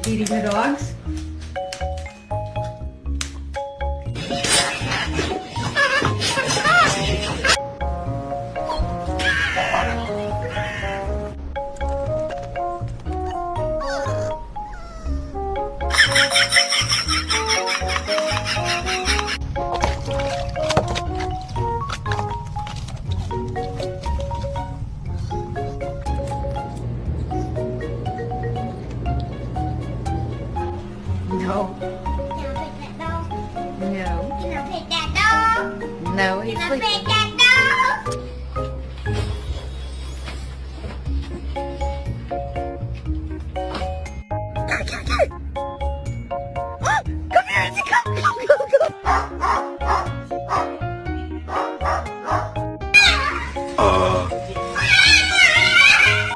Feeding the dogs? No. Can I pet that dog? No. Can I pet that dog? No, he's Can I sleeping. pet